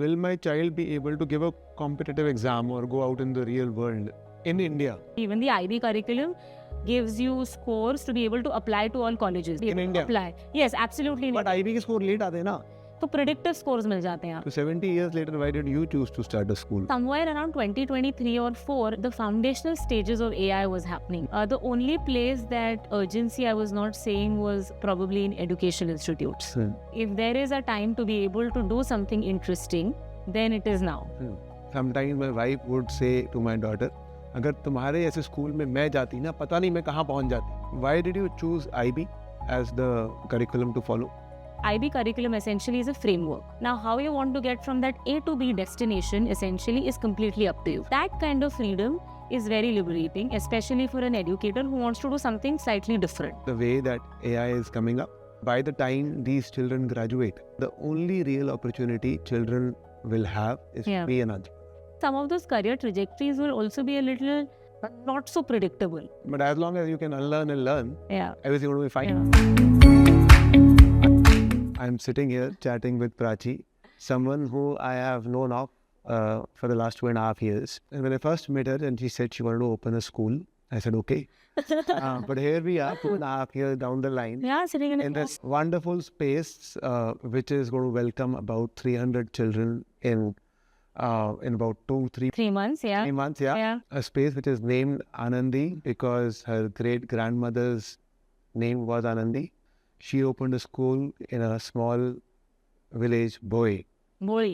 Will my child be able to give a competitive exam or go out in the real world in India? Even the IB curriculum gives you scores to be able to apply to all colleges. In India? Apply. Yes, absolutely. But IB के score late आते हैं ना? तो predictive scores मिल जाते हैं. So 70 years later, why did you choose to start a school? Somewhere around 2023 or 4, the foundational stages of AI was happening. The only place that urgency I was not saying was probably in education institutes. If there is a time to be able to do something interesting, then it is now. Sometimes my wife would say to my daughter, अगर तुम्हारे ऐसे school में मैं जाती ना, पता नहीं मैं कहाँ पहुँच जाती. Why did you choose IB as the curriculum to follow? IB curriculum essentially is a framework. Now, how you want to get from that A to B destination essentially is completely up to you. That kind of freedom is very liberating, especially for an educator who wants to do something slightly different. The way that AI is coming up, by the time these children graduate, the only real opportunity children will have is to be an entrepreneur. Some of those career trajectories will also be a little not so predictable. But as long as you can unlearn and learn, everything will be fine. I'm sitting here chatting with Prachi, someone who I have known of for the last 2.5 years. And when I first met her and she said she wanted to open a school, I said, okay. But here we are, 2.5 years down the line, Sitting in this wonderful space, which is going to welcome about 300 children in about 3 months. 3 months, A space which is named Anandi because her great-grandmother's name was Anandi. She opened a school in a small village, Bori. What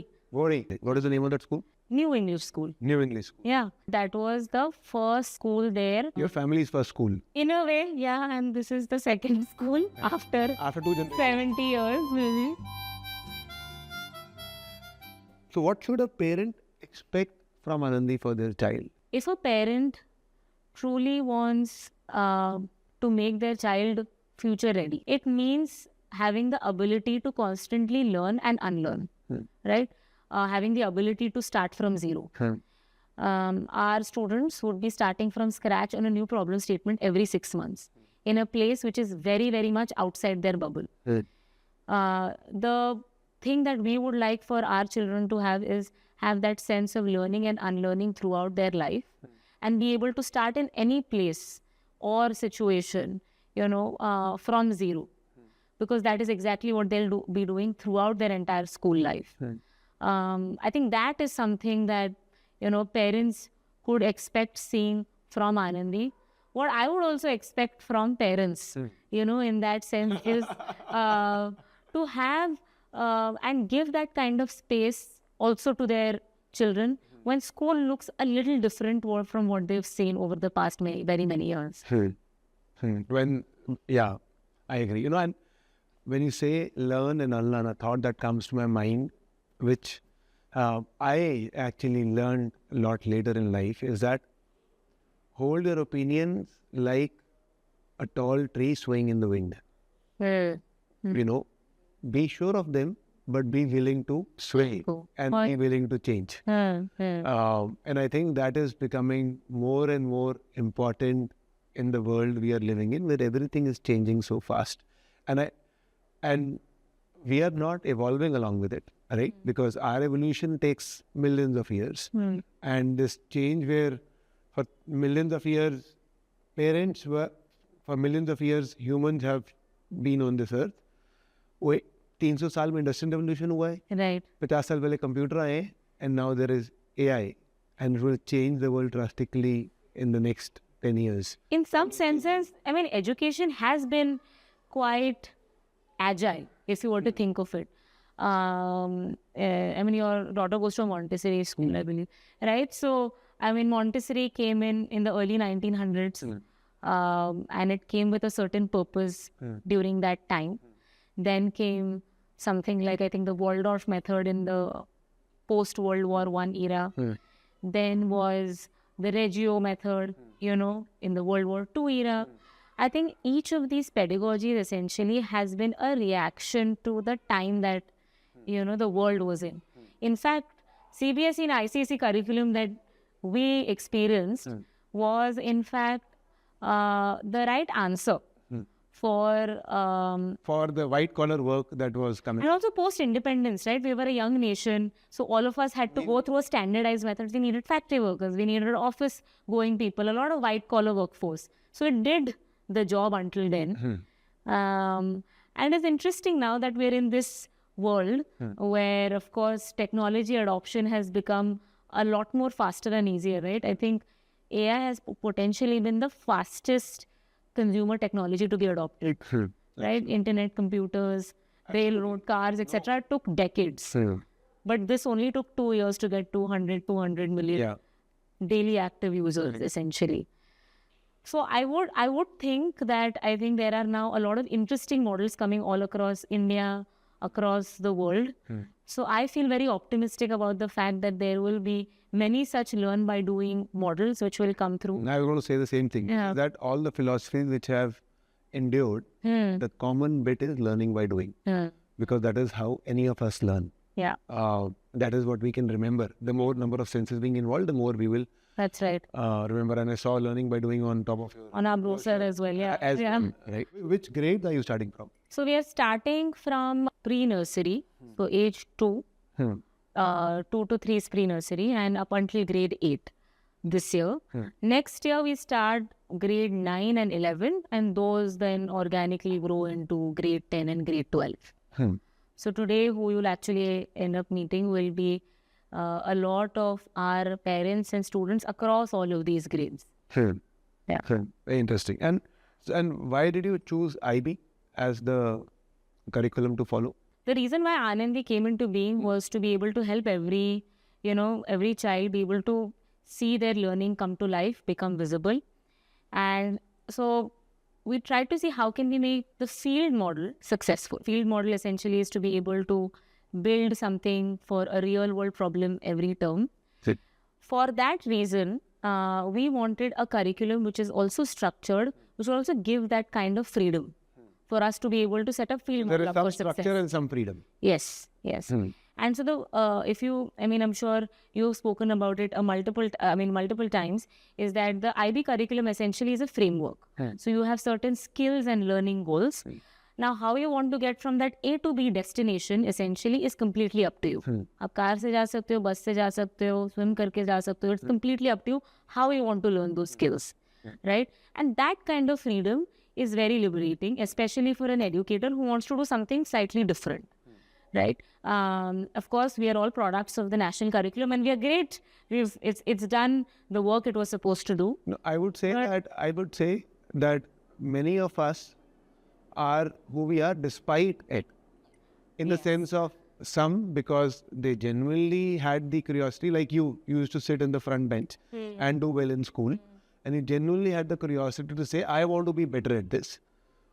is the name of that school? New English School. New English School. Yeah, that was the first school there. Your family's first school. In a way, and this is the second school after 2 generations. 70 years, maybe. So what should a parent expect from Anandi for their child? If a parent truly wants to make their child future ready, it means having the ability to constantly learn and unlearn, right? Having the ability to start from zero. Our students would be starting from scratch on a new problem statement every 6 months in a place which is very, very much outside their bubble. The thing that we would like for our children to have that sense of learning and unlearning throughout their life and be able to start in any place or situation, from zero, because that is exactly what they'll be doing throughout their entire school life. I think that is something that, parents could expect seeing from Anandi. What I would also expect from parents, in that sense is to have and give that kind of space also to their children when school looks a little different from what they've seen over the past very many years. I agree. And when you say learn and unlearn, a thought that comes to my mind, which I actually learned a lot later in life, is that hold your opinions like a tall tree swaying in the wind. Be sure of them, but be willing to sway and be willing to change. And I think that is becoming more and more important in the world we are living in, where everything is changing so fast. And we are not evolving along with it, right? Because our evolution takes millions of years. And this change where for millions of years, for millions of years, humans have been on this earth. 300 साल में industrial revolution हुआ है, right? 50 साल पहले computer आए, and now there is AI, and it will change the world drastically in the next 10 years. In some senses, education has been quite agile, if you were to think of it. Your daughter goes to a Montessori school, I believe, right? So, Montessori came in the early 1900s, and it came with a certain purpose during that time. Then came something like, I think, the Waldorf method in the post-World War I era. Then was the Reggio method, in the World War II era. I think each of these pedagogies essentially has been a reaction to the time that, the world was in. In fact, CBSE and ICSE curriculum that we experienced was, in fact, the right answer for the white collar work that was coming. And also post-independence, right? We were a young nation. So all of us had to go through a standardized method. We needed factory workers. We needed office-going people, a lot of white-collar workforce. So it did the job until then. And it's interesting now that we're in this world where, of course, technology adoption has become a lot more faster and easier, right? I think AI has potentially been the fastest consumer technology to be adopted, right? Internet, computers, railroad, cars, etc. took decades. But this only took 2 years to get 200 million daily active users, essentially. So I would think that I think there are now a lot of interesting models coming all across India, across the world. So I feel very optimistic about the fact that there will be many such learn by doing models which will come through. I was going to say the same thing. That all the philosophies which have endured, the common bit is learning by doing. Because that is how any of us learn. That is what we can remember. The more number of senses being involved, the more we will That's right. remember. And I saw learning by doing on top of your... On our brochure as well, well, right. Which grades are you starting from? So we are starting from pre-nursery, so age 2. 2 to 3 is pre-nursery and up until grade 8 this year. Next year we start grade 9 and 11 and those then organically grow into grade 10 and grade 12. So today who you'll actually end up meeting will be a lot of our parents and students across all of these grades. Very interesting. And why did you choose IB as the curriculum to follow? The reason why Anandi came into being was to be able to help every child be able to see their learning come to life, become visible. And so we tried to see how can we make the field model successful. Field model essentially is to be able to build something for a real world problem every term. For that reason, we wanted a curriculum which is also structured, which will also give that kind of freedom for us to be able to set up field model. There is some structure and some freedom. Yes. And so I'm sure you've spoken about it multiple times, is that the IB curriculum essentially is a framework. So you have certain skills and learning goals. Now, how you want to get from that A to B destination essentially is completely up to you. आप car से जा सकते हो, बस से जा सकते हो, swim करके जा सकते हो. It's completely up to you how you want to learn those skills, right? And that kind of freedom is very liberating, especially for an educator who wants to do something slightly different, right? Of course, we are all products of the national curriculum, and we are great. It's done the work it was supposed to do. No, I would say that many of us are who we are despite it, in the sense of some because they genuinely had the curiosity, like you used to sit in the front bench and do well in school, and you genuinely had the curiosity to say, I want to be better at this.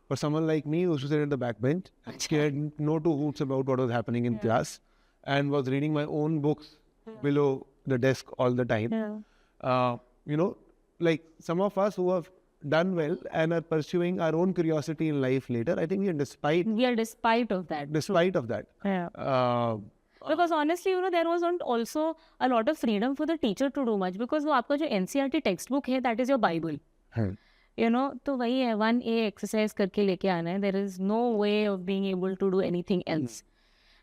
For someone like me who used to sit at the back bench, cared no two hoots about what was happening in class, and was reading my own books below the desk all the time. Like some of us who have done well and are pursuing our own curiosity in life later, I think we are despite of that. Because honestly, there wasn't also a lot of freedom for the teacher to do much, because वो आपका जो NCERT textbook है, that is your Bible. तो वही है, 1A exercise करके लेके आना है. There is no way of being able to do anything else.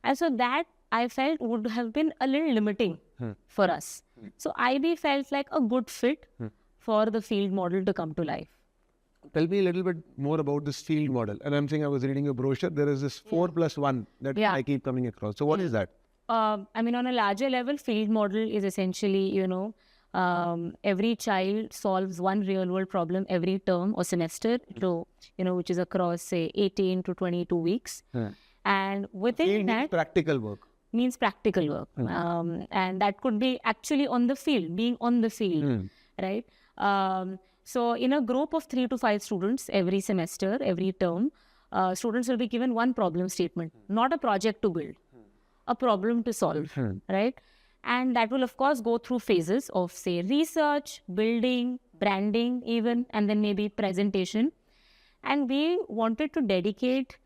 And so that I felt would have been a little limiting for us. So IB felt like a good fit for the field model to come to life. Tell me a little bit more about this field model. And I'm saying I was reading a brochure. There is this 4+1 that I keep coming across. So what is that? On a larger level, field model is essentially, every child solves one real world problem every term or semester, which is across, say, 18 to 22 weeks. And within that... Means practical work. And that could be actually on the field, being on the field, right? So in a group of 3 to 5 students every semester, every term, students will be given one problem statement, not a project to build, a problem to solve, right? And that will, of course, go through phases of, say, research, building, branding even, and then maybe presentation. And we wanted to dedicate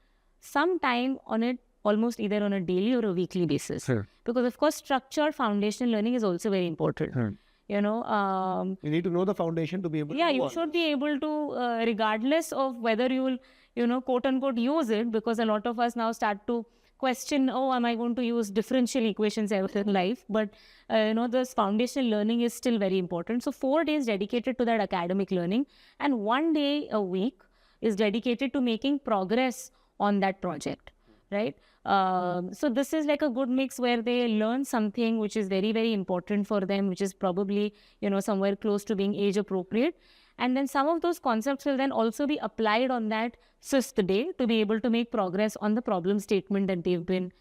some time on it, almost either on a daily or a weekly basis. Because, of course, structured foundational learning is also very important. You need to know the foundation to be able to you should be able to, regardless of whether you will, quote unquote use it, because a lot of us now start to question, oh, am I going to use differential equations ever in life? But, this foundational learning is still very important. So 4 days dedicated to that academic learning, and 1 day a week is dedicated to making progress on that project, right? So this is like a good mix where they learn something which is very, very important for them, which is probably, somewhere close to being age appropriate. And then some of those concepts will then also be applied on that 5th day to be able to make progress on the problem statement that they've been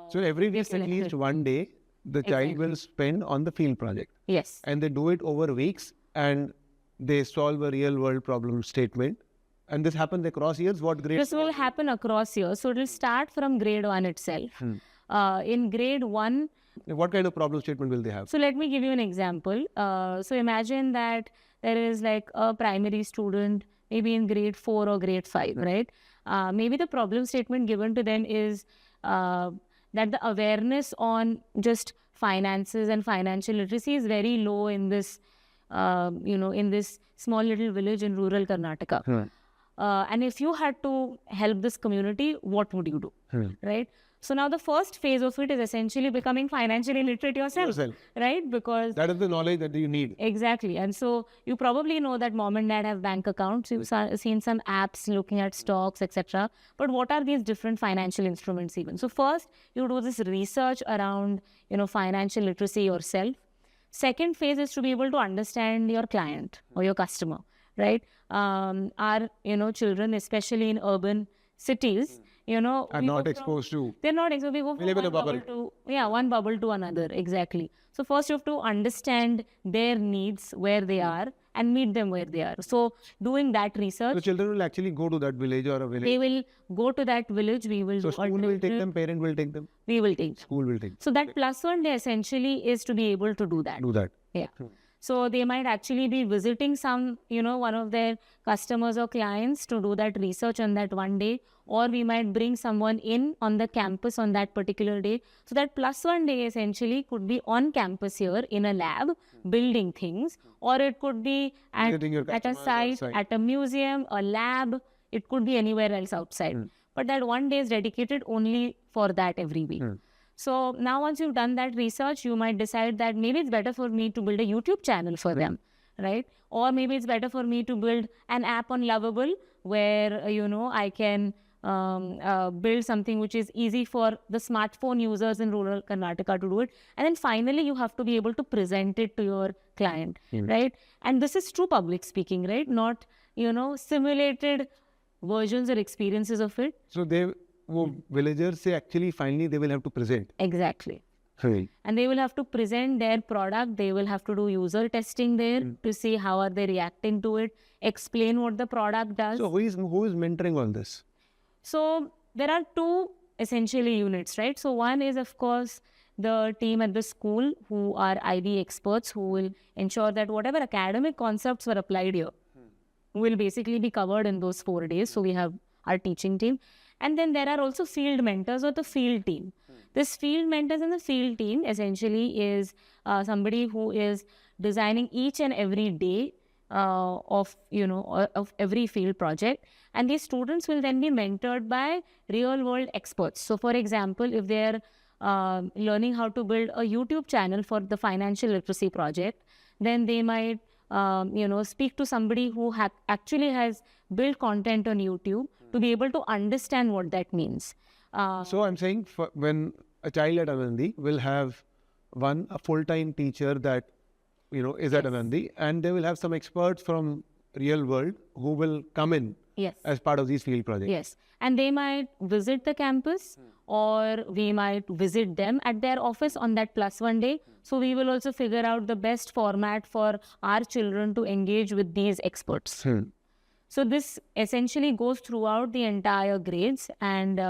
So every week, at least 1 day, the child will spend on the field project. Yes. And they do it over weeks, and they solve a real world problem statement. And this happens across years? What grade? This will happen across years. So it will start from grade 1 itself. In grade 1... What kind of problem statement will they have? So let me give you an example. So imagine that there is like a primary student, maybe in grade 4 or grade 5, right? Maybe the problem statement given to them is that the awareness on just finances and financial literacy is very low in this, in this small little village in rural Karnataka. And if you had to help this community, what would you do, right? So now the first phase of it is essentially becoming financially literate yourself, right? Because that is the knowledge that you need. Exactly. And so you probably know that mom and dad have bank accounts. You've seen some apps looking at stocks, etc. But what are these different financial instruments even? So first, you do this research around, financial literacy yourself. Second phase is to be able to understand your client or your customer, right? Our, children, especially in urban cities, are not exposed to. They're not exposed. We go from one bubble to, one bubble to another. Exactly. So first you have to understand their needs, where they are, and meet them where they are. So doing that research. So children will actually go to that village or a village. They will go to that village. We will. So school will take them. Parent will take them. We will take them. School will take them. So that +1 day essentially is to be able to do that. Yeah. So they might actually be visiting some, one of their customers or clients to do that research on that 1 day, or we might bring someone in on the campus on that particular day. So that +1 day essentially could be on campus here in a lab, building things, or it could be at a site, at a museum, a lab. It could be anywhere else outside. But that 1 day is dedicated only for that every week. So now once you've done that research, you might decide that maybe it's better for me to build a YouTube channel for them, right? Or maybe it's better for me to build an app on Lovable where, I can build something which is easy for the smartphone users in rural Karnataka to do it. And then finally, you have to be able to present it to your client, right? And this is true public speaking, right? Not, simulated versions or experiences of it. So villagers say actually finally they will have to present. Exactly. And they will have to present their product. They will have to do user testing there to see how are they reacting to it, explain what the product does. So who is mentoring all this? So there are 2 essentially units, right? So one is, of course, the team at the school who are IB experts who will ensure that whatever academic concepts were applied here will basically be covered in those 4 days. So we have our teaching team. And then there are also field mentors or the field team. This field mentors and the field team essentially is somebody who is designing each and every day of every field project. And these students will then be mentored by real world experts. So for example, if they're learning how to build a YouTube channel for the financial literacy project, then they might speak to somebody who actually has built content on YouTube to be able to understand what that means. So I'm saying when a child at Anandi will have a full-time teacher that, is at Anandi, and they will have some experts from real world who will come in as part of these field projects. Yes. And they might visit the campus or we might visit them at their office on that +1 day. So we will also figure out the best format for our children to engage with these experts. So this essentially goes throughout the entire grades, and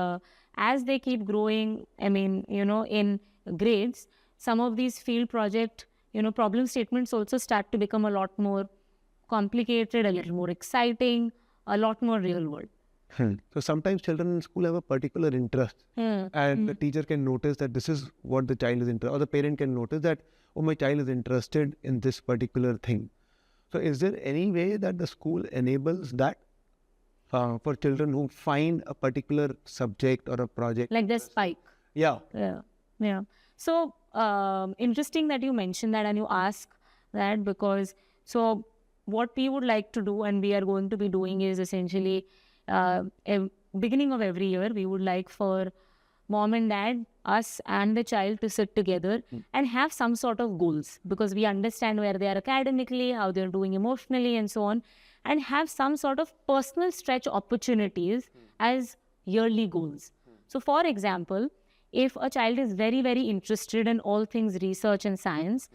as they keep growing, in grades, some of these field project, problem statements also start to become a lot more complicated, a little more exciting, a lot more real world. So sometimes children in school have a particular interest and the teacher can notice that this is what the child is interested, or the parent can notice that, oh, my child is interested in this particular thing. So is there any way that the school enables that? for children who find a particular subject or a project. Like the spike. Yeah. Yeah. So interesting that you mentioned that and you ask that, because so what we would like to do and we are going to be doing is essentially beginning of every year, we would like for mom and dad, us and the child to sit together and have some sort of goals, because we understand where they are academically, how they're doing emotionally and so on, and have some sort of personal stretch opportunities as yearly goals. So for example, if a child is very, very interested in all things research and science,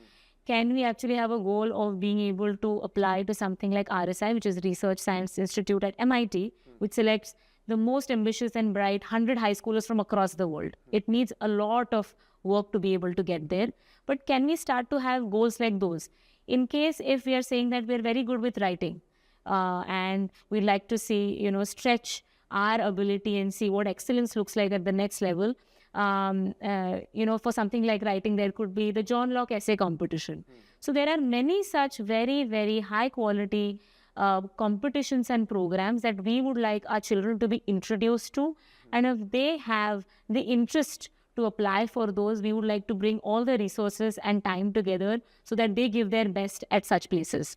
can we actually have a goal of being able to apply to something like RSI, which is Research Science Institute at MIT, which selects the most ambitious and bright 100 high schoolers from across the world. It needs a lot of work to be able to get there. But can we start to have goals like those? In case if we are saying that we're very good with writing and we'd like to see, stretch our ability and see what excellence looks like at the next level, for something like writing, there could be the John Locke essay competition. So there are many such very, very high quality competitions and programs that we would like our children to be introduced to. And if they have the interest to apply for those, we would like to bring all the resources and time together so that they give their best at such places.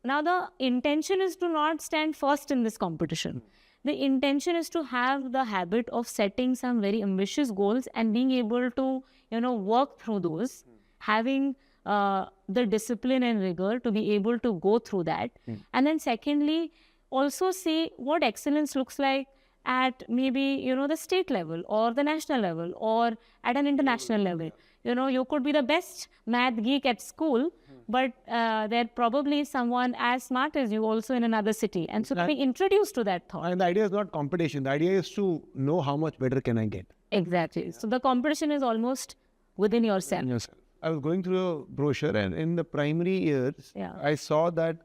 Now, the intention is to not stand first in this competition. The intention is to have the habit of setting some very ambitious goals and being able to, work through those, having the discipline and rigor to be able to go through that. And then secondly, also see what excellence looks like at maybe, the state level or the national level or at an international level. You could be the best math geek at school, but there probably is someone as smart as you also in another city. And so to be introduced to that thought. And the idea is not competition. The idea is to know how much better can I get. Exactly. So the competition is almost within yourself. I was going through a brochure, and in the primary years, I saw that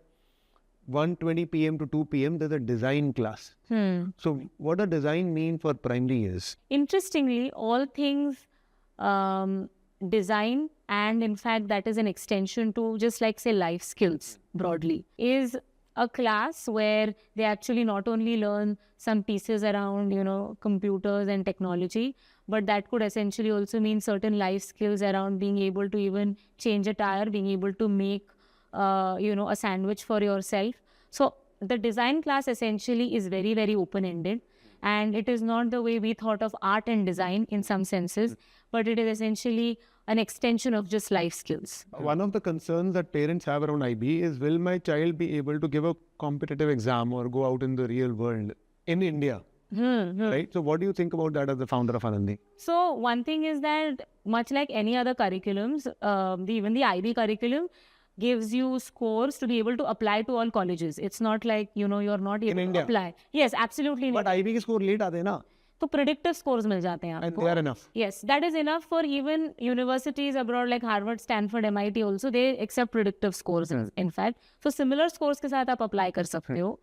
1:20 p.m. to 2 p.m. there's a design class. So what does design mean for primary years? Interestingly, all things design, and in fact that is an extension to just like say life skills broadly, is a class where they actually not only learn some pieces around, computers and technology, but that could essentially also mean certain life skills around being able to even change a tire, being able to make, a sandwich for yourself. So the design class essentially is very, very open-ended. And it is not the way we thought of art and design in some senses, but it is essentially an extension of just life skills. One of the concerns that parents have around IB is, will my child be able to give a competitive exam or go out in the real world in India? Right? So what do you think about that as the founder of Anandi? So one thing is that much like any other curriculums, even the IB curriculum gives you scores to be able to apply to all colleges. It's not like, you're not able to apply. Yes, absolutely. But IB के score late आते हैं ना? तो predictive scores मिल जाते हैं आपको. And they are enough. Yes, that is enough for even universities abroad like Harvard, Stanford, MIT also. They accept predictive scores in fact. So similar scores के साथ आप apply कर सकते हो.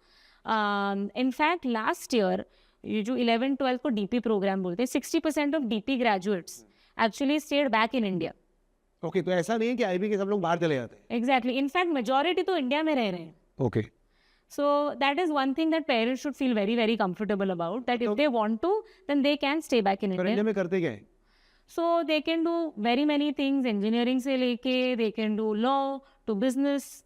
In fact, last year, ये जो 11-12 को DP program बोलते हैं, 60% of DP graduates actually stayed back in India. Okay, तो ऐसा नहीं है कि IB के सब लोग बाहर चले जाते हैं. Exactly. In fact, majority तो India में रह रहे हैं. Okay. So that is one thing that parents should feel very, very comfortable about. That if they want to, then they can stay back in India. India में करते क्या है? So they can do very many things. Engineering से लेके, they can do law to business,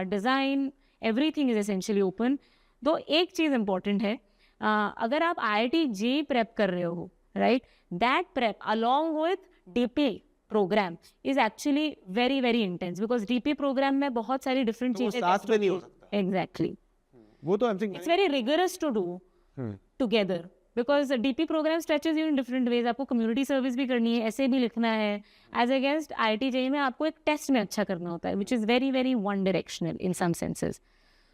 design. Everything is essentially open. दो एक चीज important है. अगर आप IIT JEE prep कर रहे हो, right? That prep along with DP program is actually very, very intense because DP program में बहुत सारी different चीजें. वो साथ में नहीं हो सकता. Exactly. वो तो I'm saying. It's very rigorous to do together because the DP program stretches you in different ways. आपको community service भी करनी है, essay भी लिखना है. As against IIT JEE में आपको एक test में अच्छा करना होता है, which is very, very one directional in some senses.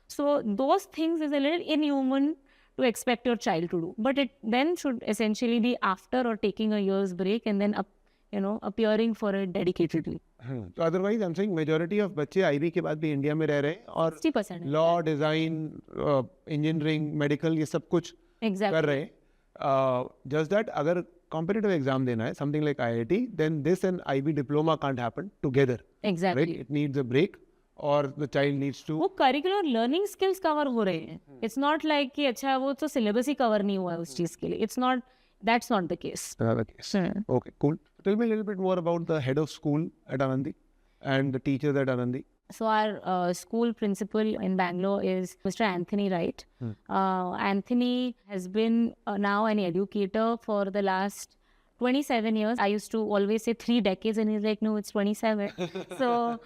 So those things is a little inhuman to expect your child to do, but it then should essentially be after or taking a year's break and then appearing for it dedicatedly. So otherwise I'm saying majority of बच्चे IB के बाद भी India में रह रहे हैं और 60% law, design, engineering, medical ये सब कुछ कर रहे हैं. Just that अगर competitive exam देना है, something like IIT, then this and IB diploma can't happen together. Exactly. Right? It needs a break. or the child needs to. वो curricular learning skills cover हो रहे हैं. It's not like कि अच्छा वो तो syllabus ही cover नहीं हुआ है उस चीज के लिए. It's not. That's not the case. Okay, cool. Tell me a little bit more about the head of school at Anandi and the teachers at Anandi. So our school principal in Bangalore is Mr. Anthony Wright. Anthony has been now an educator for the last 27 years. I used to always say 3 decades and he's like, no, it's 27. So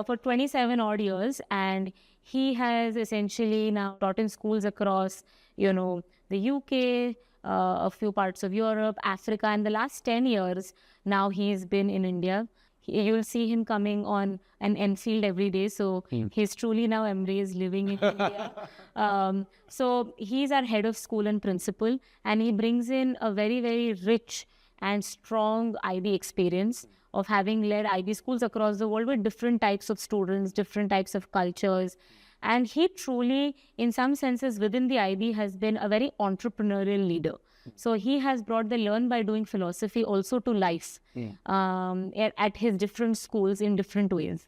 for 27 odd years, and he has essentially now taught in schools across, the UK, a few parts of Europe, Africa, and the last 10 years now he's been in India. You'll see him coming on an Enfield every day. So he's truly now embraced living in India. So he's our head of school and principal, and he brings in a very, very rich and strong IB experience of having led IB schools across the world with different types of students, different types of cultures. And he truly, in some senses within the IB, has been a very entrepreneurial leader. So he has brought the learn by doing philosophy also to life at his different schools in different ways.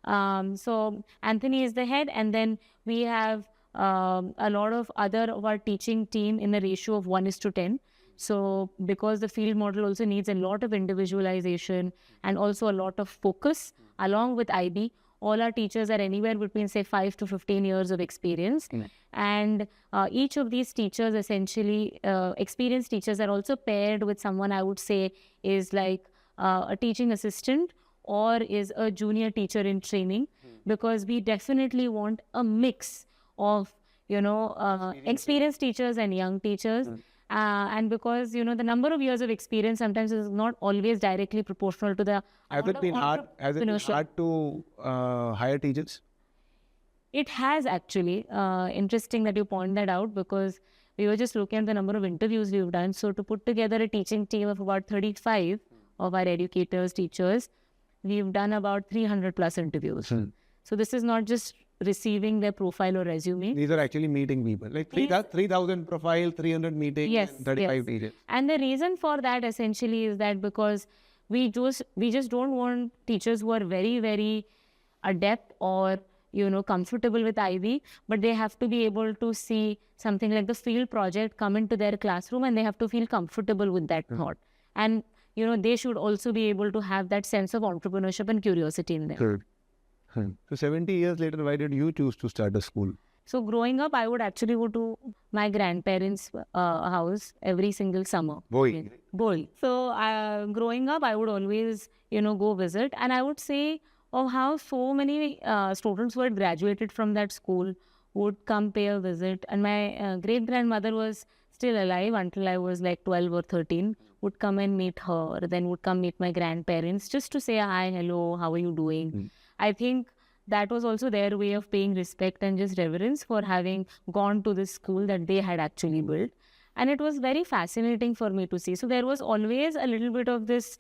So Anthony is the head, and then we have a lot of other of our teaching team in the ratio of 1:10. So because the field model also needs a lot of individualization and also a lot of focus along with IB, all our teachers are anywhere between say 5 to 15 years of experience. And each of these teachers essentially, experienced teachers, are also paired with someone I would say is like a teaching assistant or is a junior teacher in training, because we definitely want a mix of, experienced teachers and young teachers. And because, the number of years of experience sometimes is not always directly proportional to the... Has it been hard to hire teachers? It has actually. Interesting that you point that out, because we were just looking at the number of interviews we've done. So to put together a teaching team of about 35 of our educators, teachers, we've done about 300 plus interviews. So this is not just receiving their profile or resume. These are actually meeting people. Like 3,000 profile, 300 meetings, and 35 teachers. And the reason for that essentially is that because we just don't want teachers who are very, very adept or, comfortable with IB, but they have to be able to see something like the field project come into their classroom, and they have to feel comfortable with that thought. And, they should also be able to have that sense of entrepreneurship and curiosity in them. So 70 years later, why did you choose to start a school? So growing up, I would actually go to my grandparents' house every single summer. Boy. So growing up, I would always, go visit. And I would say of how so many students who had graduated from that school would come pay a visit. And my great-grandmother was still alive until I was like 12 or 13, would come and meet her, then would come meet my grandparents just to say hi, hello, how are you doing? I think that was also their way of paying respect and just reverence for having gone to this school that they had actually built. And it was very fascinating for me to see. So there was always a little bit of this,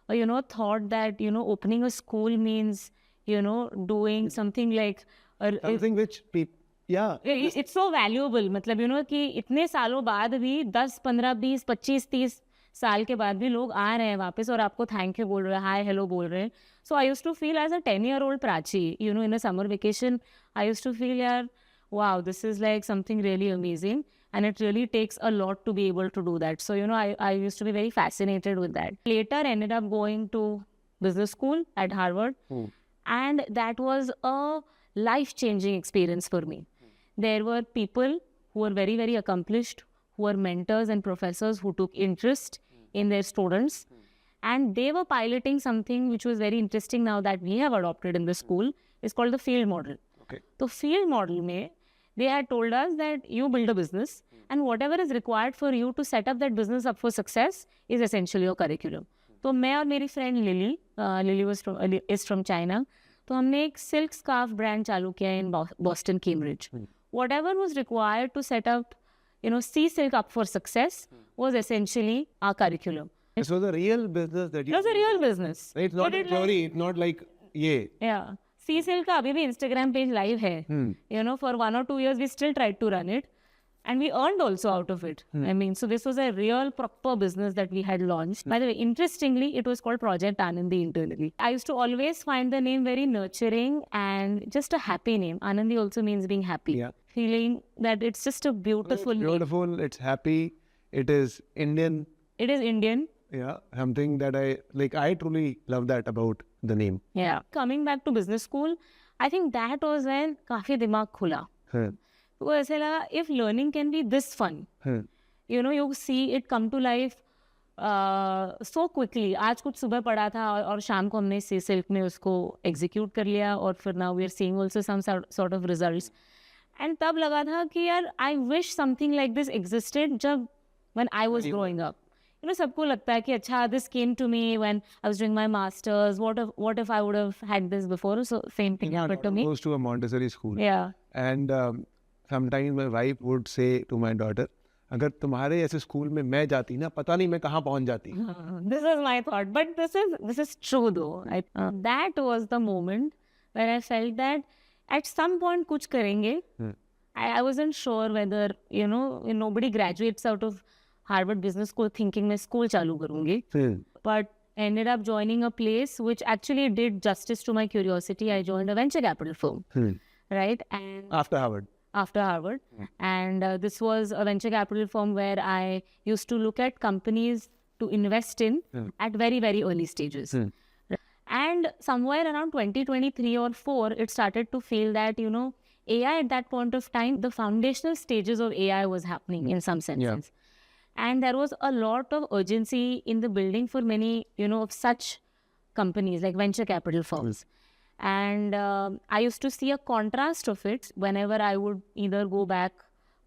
thought that, opening a school means, doing something like... something which people... Yeah. It's so valuable. मतलब, कि इतने सालों बाद भी 10, 15, 20, 25, 30 साल के बाद भी लोग आ रहे हैं वापस और आपको थैंक यू बोल रहे हैं, हाय हेलो बोल रहे हैं. So I used to feel as a 10-year-old Prachi, in a summer vacation, I used to feel, wow, this is like something really amazing. And it really takes a lot to be able to do that. So, I used to be very fascinated with that. Later, ended up going to business school at Harvard. And that was a life-changing experience for me. There were people who were very, very accomplished, who were mentors and professors who took interest in their students. And they were piloting something which was very interesting now that we have adopted in the school. It's called the field model. Okay. So field model mein, they had told us that you build a business and whatever is required for you to set up that business up for success is essentially your curriculum. So मैं और मेरी friend Lily is from China. तो हमने एक silk scarf brand चालू किया in Boston, Cambridge. Whatever was required to set up, sea silk up for success was essentially our curriculum. It was a real business that you... It was a real business. It's not a theory. It's not like, Yeah. Sea silk का अभी भी Instagram page live है. For 1 or 2 years, we still tried to run it. And we earned also out of it. I mean, so this was a real proper business that we had launched. By the way, interestingly, it was called Project Anandi internally. I used to always find the name very nurturing and just a happy name. Anandi also means being happy. Yeah. Feeling that it's just a beautiful It's beautiful, name. it's happy, it is Indian. It is Indian. Yeah, something that I truly love that about the name. Yeah. Coming back to business school, I think that was when काफी दिमाग खुला. तो ऐसे लगा, if learning can be this fun, you know, you see it come to life so quickly. आज कुछ सुबह पढ़ा था और शाम को हमने सिल्क में उसको execute कर लिया और फिर now we are seeing also some sort of results. And तब लगा था कि यार I wish something like this existed जब when I was growing up. You know, सबको लगता है कि अच्छा, this came to me when I was doing my masters. What if I would have had this before? So same thing happened to me. Goes to a Montessori school. Yeah. And sometimes my wife would say to my daughter, अगर तुम्हारे ऐसे school में मैं जाती ना, पता नहीं मैं कहाँ पहुँच जाती. This is my thought, but this is true though. That was the moment where I felt that at some point कुछ करेंगे. I wasn't sure whether, you know, nobody graduates out of Harvard Business School thinking मैं school चालू करूँगी. But ended up joining a place which actually did justice to my curiosity. I joined a venture capital firm, right? And after Harvard. And this was a venture capital firm where I used to look at companies to invest in at very, very early stages. And somewhere around 2023 or 4, it started to feel that, you know, AI at that point of time, the foundational stages of AI was happening in some senses. Yeah. And there was a lot of urgency in the building for many, you know, of such companies like venture capital firms. And I used to see a contrast of it whenever I would either go back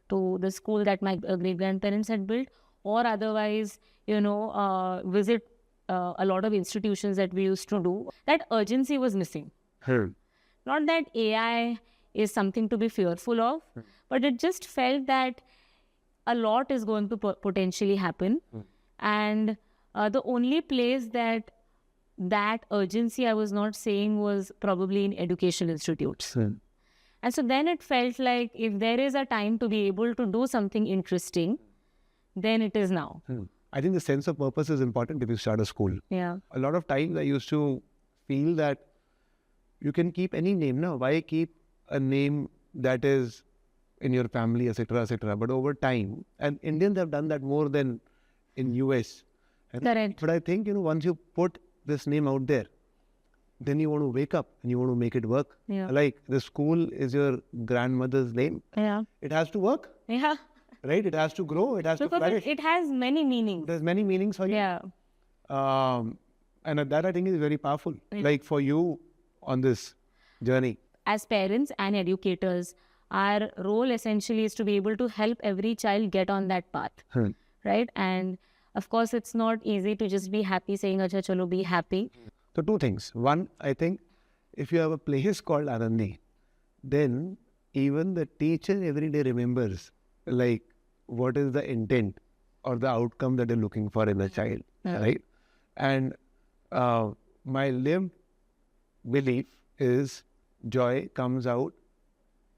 to the school that my great-grandparents had built, or otherwise, you know, visit a lot of institutions that we used to do. That urgency was missing. Not that AI is something to be fearful of, but it just felt that a lot is going to potentially happen. And the only place that urgency I was not seeing was probably in educational institutes. And so then it felt like if there is a time to be able to do something interesting, then it is now. I think the sense of purpose is important if you start a school. Yeah. A lot of times I used to feel that you can keep any name now. Why keep a name that is in your family, etc., etc. But over time, and Indians have done that more than in US. Correct. But I think, you know, once you put this name out there, then you want to wake up and you want to make it work. Yeah. Like the school is your grandmother's name. Yeah. It has to work. Yeah. Right? It has to grow. It has to flourish. It has many meanings. There's many meanings for you. Yeah. And that I think is very powerful. Like for you on this journey. As parents and educators, our role essentially is to be able to help every child get on that path. Right? And of course, it's not easy to just be happy saying, "Acha, chalo, be happy." So two things. One, I think if you have a place called Anandi, then even the teacher every day remembers like what is the intent or the outcome that they're looking for in a child, right? And my lived belief is joy comes out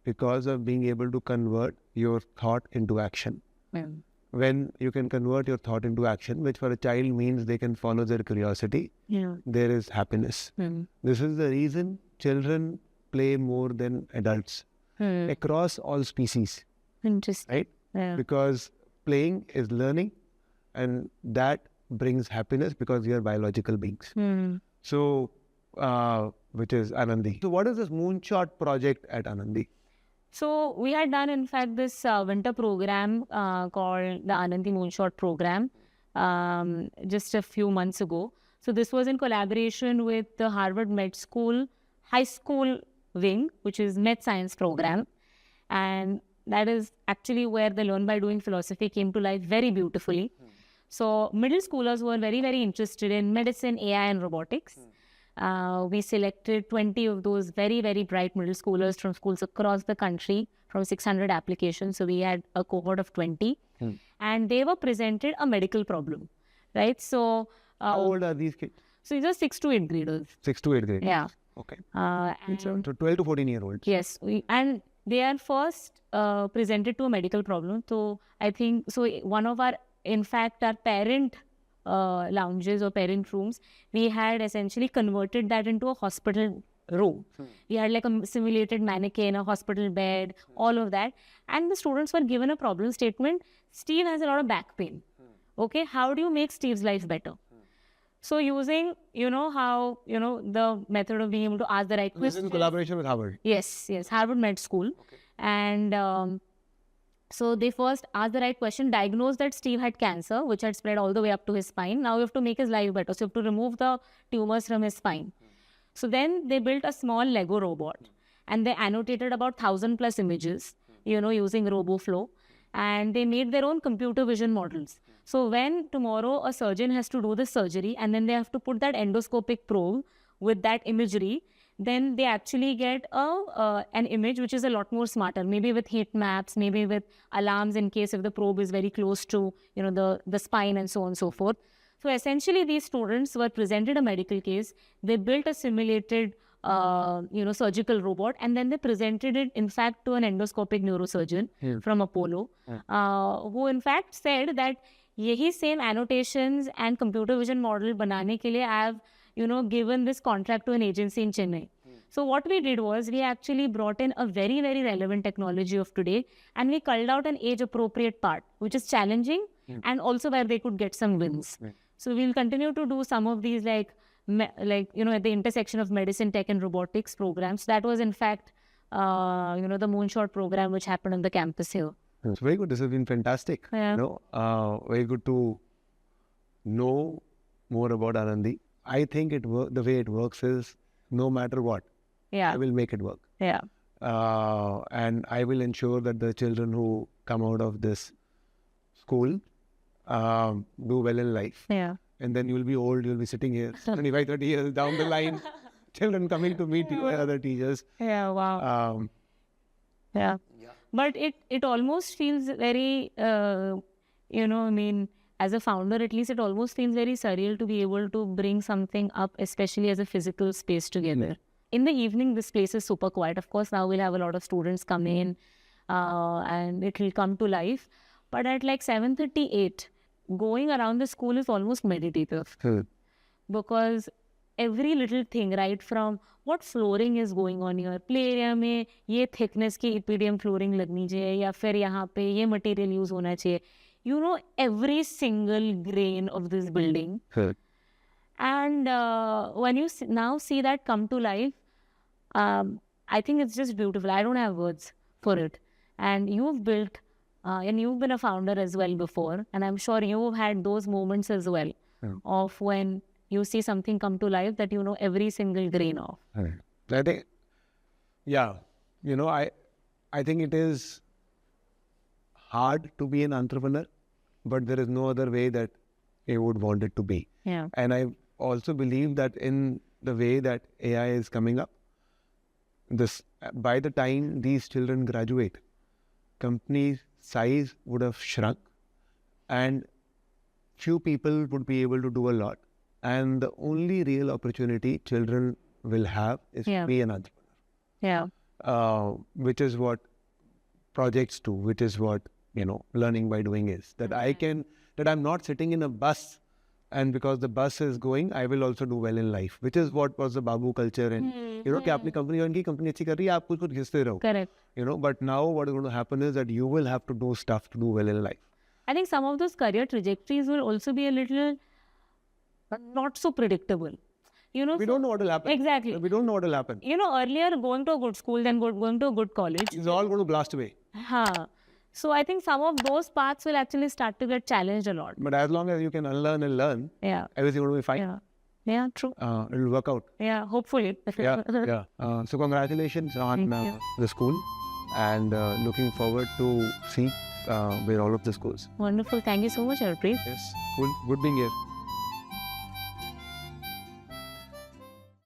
because of being able to convert your thought into action. When you can convert your thought into action, which for a child means they can follow their curiosity, there is happiness. This is the reason children play more than adults across all species. Interesting. Right? Yeah. Because playing is learning and that brings happiness because we are biological beings. So, which is Anandi. So what is this Moonshot project at Anandi? So we had done, in fact, this winter program called the Anandi Moonshot program just a few months ago. So this was in collaboration with the Harvard Med School High School Wing, which is Med Science program. And that is actually where the Learn by Doing philosophy came to life very beautifully. So middle schoolers were very, very interested in medicine, AI and robotics. We selected 20 of those very, very bright middle schoolers from schools across the country from 600 applications. So we had a cohort of 20 and they were presented a medical problem, right? So how old are these kids? So these are 6 to 8 graders. 6 to 8 graders. Yeah. Okay. And so 12 to 14-year-olds. Yes. And they are first presented to a medical problem. So I think, so one of our, in fact, our parent lounges or parent rooms, we had essentially converted that into a hospital room. We had like a simulated mannequin, a hospital bed, all of that. And the students were given a problem statement. Steve has a lot of back pain. Okay, how do you make Steve's life better? So using, how, the method of being able to ask the right questions. This is in collaboration with Harvard. Yes, Harvard Med School. Okay. And so they first asked the right question, diagnosed that Steve had cancer, which had spread all the way up to his spine. Now you have to make his life better. So you have to remove the tumors from his spine. So then they built a small Lego robot and they annotated about 1,000+ images, using RoboFlow, and they made their own computer vision models. So when tomorrow a surgeon has to do the surgery and then they have to put that endoscopic probe with that imagery, then they actually get an image which is a lot more smarter, maybe with heat maps, maybe with alarms in case if the probe is very close to, the spine and so on and so forth. So essentially, these students were presented a medical case. They built a simulated, surgical robot, and then they presented it, in fact, to an endoscopic neurosurgeon from Apollo, who in fact said that yehi same annotations and computer vision model banane ke liye I have, given this contract to an agency in Chennai. So what we did was we actually brought in a very, very relevant technology of today, and we culled out an age-appropriate part, which is challenging and also where they could get some wins. So we'll continue to do some of these at the intersection of medicine, tech and robotics programs. That was in fact, the Moonshot program which happened on the campus here. It's very good. This has been fantastic. Yeah. Very good to know more about Anandi. I think the way it works is no matter what, I will make it work. Yeah. And I will ensure that the children who come out of this school do well in life. Yeah. And then you'll be old, you'll be sitting here 25, 30 years down the line, children coming to meet you and other teachers. Yeah, wow. Yeah. But it almost feels very, as a founder, at least it almost feels very surreal to be able to bring something up, especially as a physical space together. In the evening, this place is super quiet. Of course, now we'll have a lot of students come in and it will come to life. But at like 7:38, going around the school is almost meditative. Because every little thing, right from what flooring is going on here, play area में ये thickness की EPDM flooring लगनी चाहिए या फिर यहाँ पे ये material use होना चाहिए. Every single grain of this building. And when you now see that come to life, I think it's just beautiful. I don't have words for it. And you've built, and you've been a founder as well before, and I'm sure you've had those moments as well of when you see something come to life that you know every single grain of. I think, I think it is hard to be an entrepreneur, but there is no other way that I would want it to be. Yeah. And I also believe that in the way that AI is coming up, by the time these children graduate, company size would have shrunk and few people would be able to do a lot. And the only real opportunity children will have is to be an entrepreneur. Yeah. Which is what projects do, which is what, learning by doing is. That I'm not sitting in a bus and because the bus is going, I will also do well in life, which is what was the Babu culture. And, कि आपने company join की, company अच्छी कर रही है, आप कुछ घिसते रहो. Correct. But now what is going to happen is that you will have to do stuff to do well in life. I think some of those career trajectories will also be a little not so predictable. We don't know what will happen. Exactly. We don't know what will happen. Earlier going to a good school, then going to a good college. It's all going to blast away. So I think some of those paths will actually start to get challenged a lot. But as long as you can unlearn and learn, everything will be fine. Yeah, true. It will work out. Yeah, hopefully. So congratulations on the school and looking forward to see where all of this goes. Wonderful. Thank you so much, Harpreet. Yes, cool. Good being here.